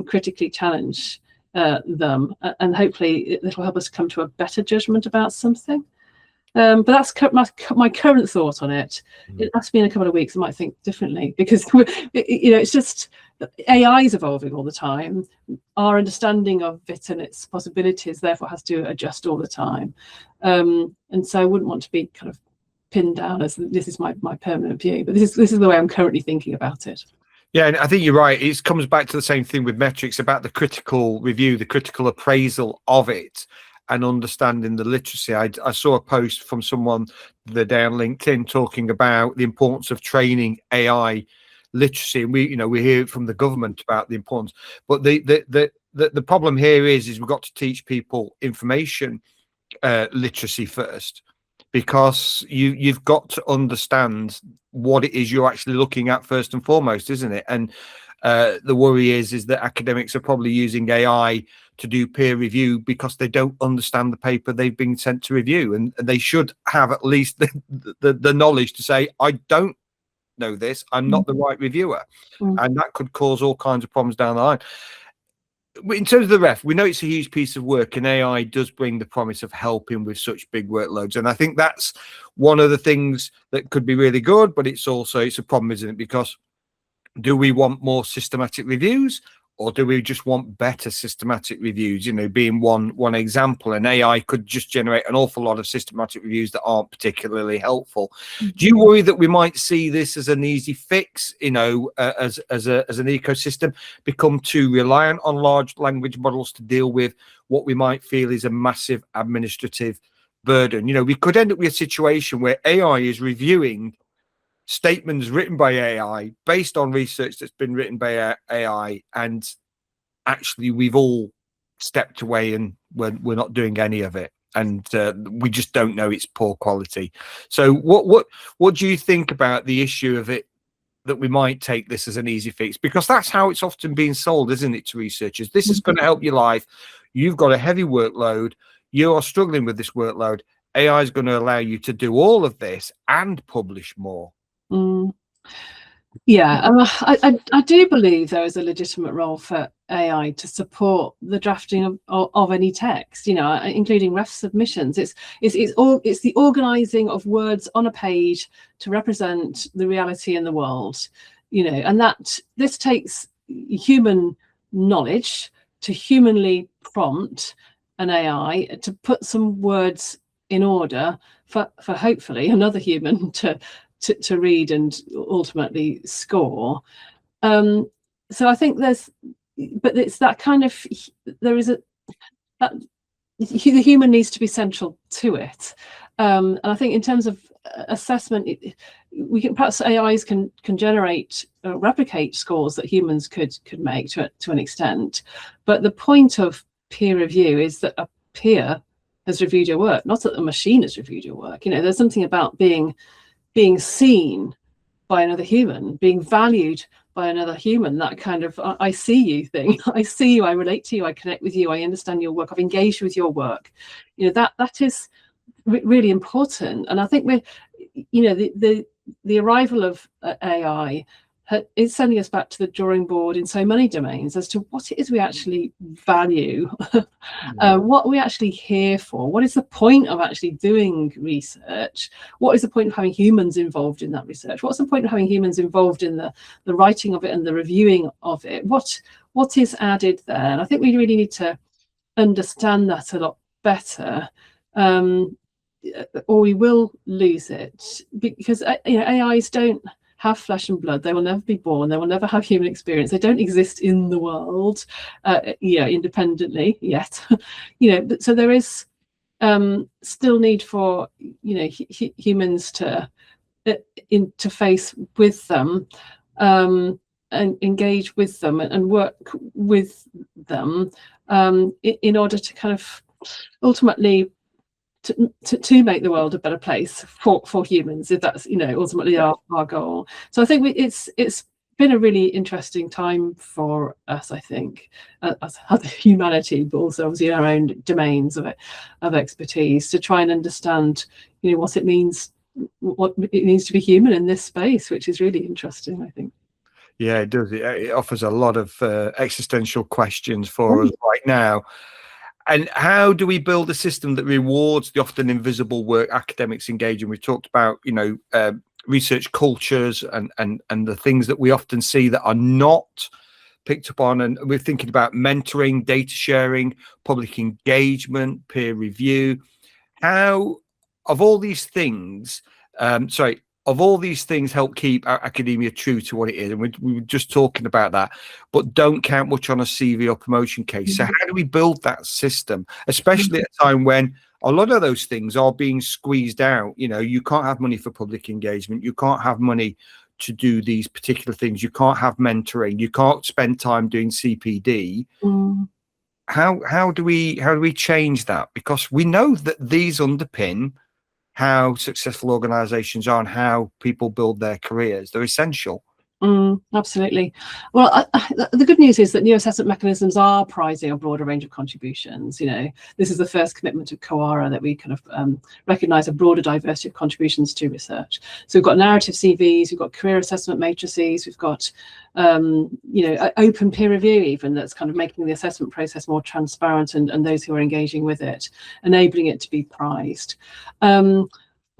critically challenge them, and hopefully it'll help us come to a better judgment about something. But that's my current thought on it. It has to be in a couple of weeks I might think differently, because it's just AI is evolving all the time. Our understanding of it and its possibilities therefore has to adjust all the time, and so I wouldn't want to be kind of pinned down as this is my permanent view, but this is the way I'm currently thinking about it. Yeah, and I think you're right. It comes back to the same thing with metrics, about the critical review, the critical appraisal of it, and understanding the literacy. I saw a post from someone the other day on LinkedIn talking about the importance of training AI literacy, and we hear from the government about the importance. But the problem here is we've got to teach people information literacy first, because you've got to understand what it is you're actually looking at first and foremost, isn't it? And the worry is that academics are probably using AI to do peer review because they don't understand the paper they've been sent to review, and they should have at least the knowledge to say, I don't know this, I'm not the right reviewer. And that could cause all kinds of problems down the line. In terms of the ref, we know it's a huge piece of work, and AI does bring the promise of helping with such big workloads. And I think that's one of the things that could be really good, but it's a problem, isn't it? Because do we want more systematic reviews, or do we just want better systematic reviews? Being one example, and AI could just generate an awful lot of systematic reviews that aren't particularly helpful. Do you worry that we might see this as an easy fix, as an ecosystem, become too reliant on large language models to deal with what we might feel is a massive administrative burden? We could end up with a situation where AI is reviewing statements written by AI based on research that's been written by AI, and actually we've all stepped away and we're not doing any of it, and we just don't know it's poor quality. So what do you think about the issue of it, that we might take this as an easy fix? Because that's how it's often being sold, isn't it, to researchers? This is going to help your life. You've got a heavy workload, you are struggling with this workload, AI is going to allow you to do all of this and publish more. Yeah, I do believe there is a legitimate role for AI to support the drafting of any text, including ref submissions. It's the organizing of words on a page to represent the reality in the world, and that this takes human knowledge to humanly prompt an AI to put some words in order for hopefully another human to to read and ultimately score. So I think but it's that kind of, that the human needs to be central to it. And I think in terms of assessment, we can, perhaps AIs can generate, replicate scores that humans could make to an extent. But the point of peer review is that a peer has reviewed your work, not that the machine has reviewed your work. There's something about being seen by another human, being valued by another human, that kind of I see you thing. I see you, I relate to you, I connect with you, I understand your work, I've engaged with your work. That is really important. And I think the arrival of AI is sending us back to the drawing board in so many domains as to what it is we actually value, what we actually here for, what is the point of actually doing research, what is the point of having humans involved in that research, what's the point of having humans involved in the writing of it and the reviewing of it, what is added there. And I think we really need to understand that a lot better, or we will lose it, because AIs don't have flesh and blood. They will never be born. They will never have human experience. They don't exist in the world, independently yet. So there is still need for humans to interface with them, and engage with them and work with them, in order to kind of ultimately to make the world a better place for humans, if that's ultimately our goal. So I think it's been a really interesting time for us, I think, as humanity, but also obviously in our own domains of expertise, to try and understand what it means to be human in this space, which is really interesting, I think. Yeah, it does. It offers a lot of existential questions for us right now. And how do we build a system that rewards the often invisible work academics engage in? We've talked about, research cultures and the things that we often see that are not picked up on. And we're thinking about mentoring, data sharing, public engagement, peer review. How, of all these things, help keep our academia true to what it is? And we were just talking about that, but don't count much on a CV or promotion case. So how do we build that system, especially at a time when a lot of those things are being squeezed out? You can't have money for public engagement. You can't have money to do these particular things. You can't have mentoring. You can't spend time doing CPD. How do we change that? Because we know that these underpin how successful organizations are and how people build their careers. They're essential. Absolutely. Well, the good news is that new assessment mechanisms are prizing a broader range of contributions. This is the first commitment of CoARA, that we kind of recognise a broader diversity of contributions to research. So we've got narrative CVs, we've got career assessment matrices, we've got open peer review, even, that's kind of making the assessment process more transparent, and those who are engaging with it, enabling it to be prized.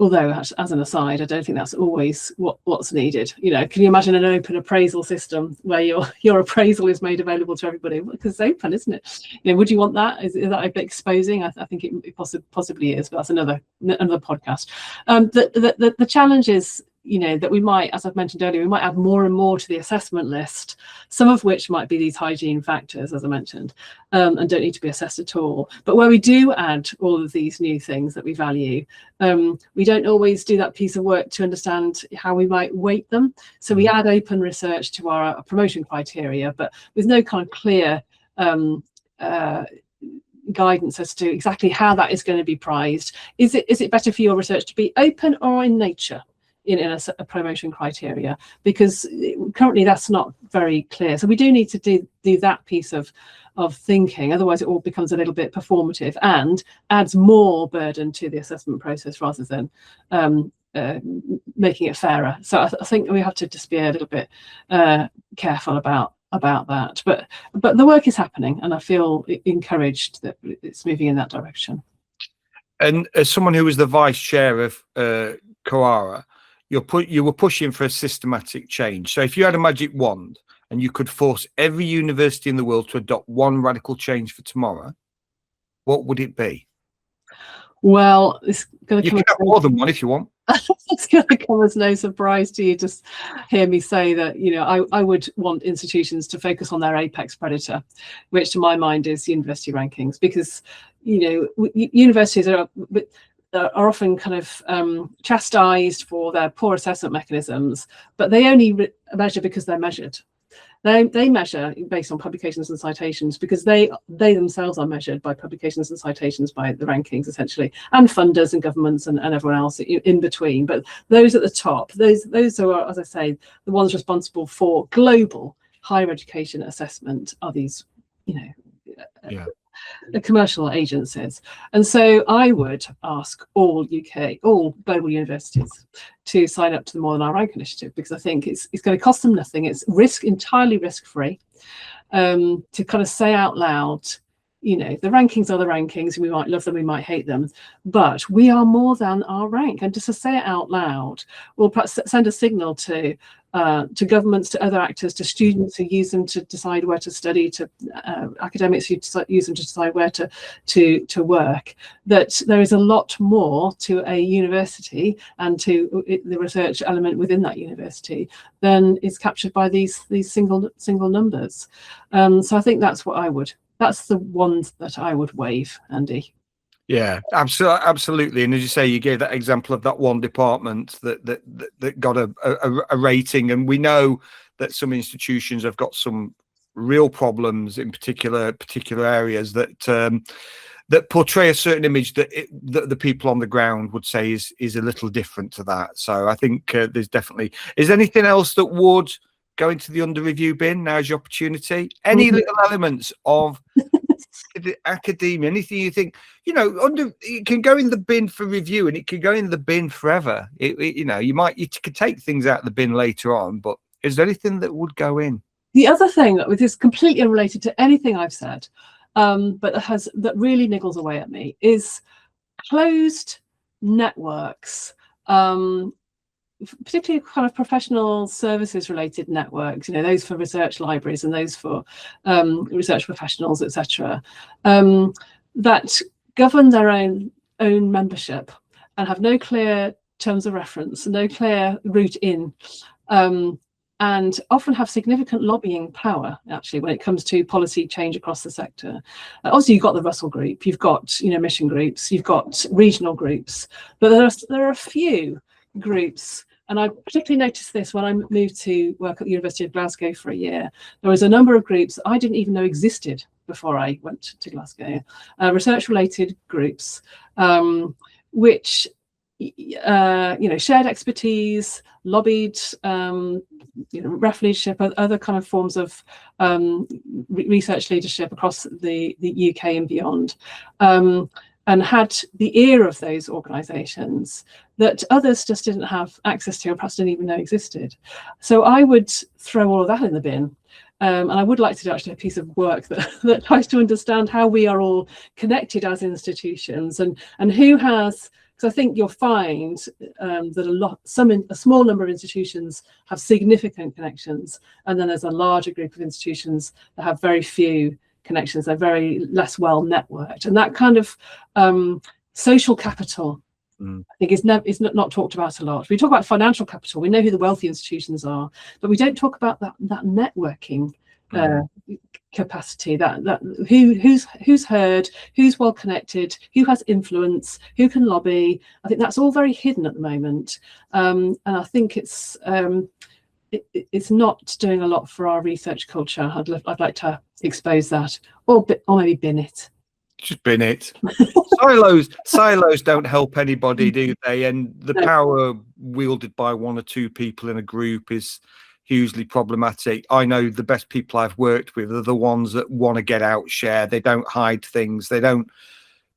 Although, as an aside, I don't think that's always what's needed. Can you imagine an open appraisal system where your appraisal is made available to everybody? Because it's open, isn't it? Would you want that? Is that a bit exposing? I think it possibly is, but that's another podcast. The challenge is, that we might, as I've mentioned earlier, we might add more and more to the assessment list, some of which might be these hygiene factors, as I mentioned, and don't need to be assessed at all. But where we do add all of these new things that we value, we don't always do that piece of work to understand how we might weight them. So we add open research to our promotion criteria, but with no kind of clear guidance as to exactly how that is going to be prized. Is it better for your research to be open or in nature in a promotion criteria? Because currently that's not very clear. So we do need to do that piece of thinking. Otherwise it all becomes a little bit performative and adds more burden to the assessment process rather than making it fairer. So I think we have to just be a little bit careful about that. But the work is happening, and I feel encouraged that it's moving in that direction. And as someone who was the vice chair of CoARA, you were pushing for a systematic change. So if you had a magic wand and you could force every university in the world to adopt one radical change for tomorrow, what would it be? Well, it's going to You come can have more than one if you want. it's going to come as no surprise to you to hear me say that, you know, I would want institutions to focus on their apex predator, which to my mind is university rankings, because, you know, universities are often kind of chastised for their poor assessment mechanisms, but they only measure because they're measured. They measure based on publications and citations because they themselves are measured by publications and citations, by the rankings essentially, and funders and governments and everyone else in between. But those at the top, those are, as I say, the ones responsible for global higher education assessment are these, you know, commercial agencies. And so I would ask all global universities to sign up to the More Than Our Rank initiative, because I think it's going to cost them nothing. It's entirely risk-free, to kind of say out loud, you know, the rankings are the rankings. We might love them, we might hate them, but we are more than our rank. And just to say it out loud will perhaps send a signal to governments, to other actors, to students who use them to decide where to study, to academics who use them to decide where to work, that there is a lot more to a university and to the research element within that university than is captured by these single numbers. So I think that's the ones that I would waive, Andy. Yeah, absolutely. And as you say, you gave that example of that one department that got a rating, and we know that some institutions have got some real problems in particular areas that portray a certain image that the people on the ground would say is a little different to that. So I think there's definitely. Is there anything else that would go into the under review bin? Now's your opportunity. Any little elements of academia, anything you think, you know, it can go in the bin for review, and it can go in the bin forever. You know, you could take things out of the bin later on, but is there anything that would go in? The other thing that is completely unrelated to anything I've said, but that really niggles away at me, is closed networks, particularly kind of professional services related networks, you know, those for research libraries and those for research professionals, etc., that govern their own membership and have no clear terms of reference, no clear route in, and often have significant lobbying power, actually, when it comes to policy change across the sector. Obviously, you've got the Russell Group, you've got, you know, mission groups, you've got regional groups, but there are a few groups, and I particularly noticed this when I moved to work at the University of Glasgow for a year. There was a number of groups I didn't even know existed before I went to Glasgow, research-related groups, which you know, shared expertise, lobbied, you know, ref leadership, other kind of forms of research leadership across the UK and beyond, and had the ear of those organisations that others just didn't have access to, or perhaps didn't even know existed. So I would throw all of that in the bin. And I would like to do actually a piece of work that tries to understand how we are all connected as institutions, and who has. Because I think you'll find that a small number of institutions have significant connections, and then there's a larger group of institutions that have very few connections. They're very less well networked, and that kind of social capital, I think, is not talked about a lot. We talk about financial capital. We know who the wealthy institutions are, but we don't talk about that networking capacity, that who's heard, who's well connected, who has influence, who can lobby. I think that's all very hidden at the moment, and I think it's not doing a lot for our research culture. I'd like to expose that, or maybe bin it. Just bin it. Silos don't help anybody, do they? And the power wielded by one or two people in a group is hugely problematic. I know the best people I've worked with are the ones that want to get out, share. They don't hide things. They're not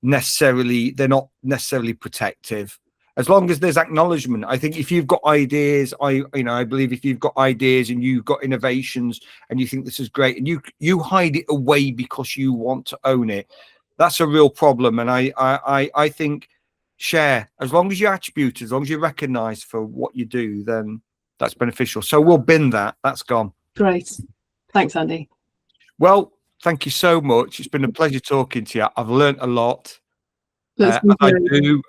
necessarily protective. As long as there's acknowledgement. I think if you've got ideas, I believe if you've got ideas and you've got innovations and you think this is great, and you hide it away because you want to own it, that's a real problem. And I think share, as long as you attribute, as long as you're recognized for what you do, then that's beneficial. So we'll bin that. That's gone. Great. Thanks, Andy. Well, thank you so much. It's been a pleasure talking to you. I've learned a lot. That's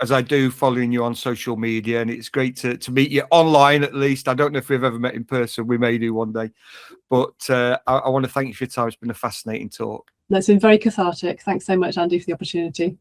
as I do following you on social media, and it's great to meet you online at least. I don't know if we've ever met in person. We may do one day, but I want to thank you for your time. It's been a fascinating talk. That's been very cathartic. Thanks so much, Andy, for the opportunity.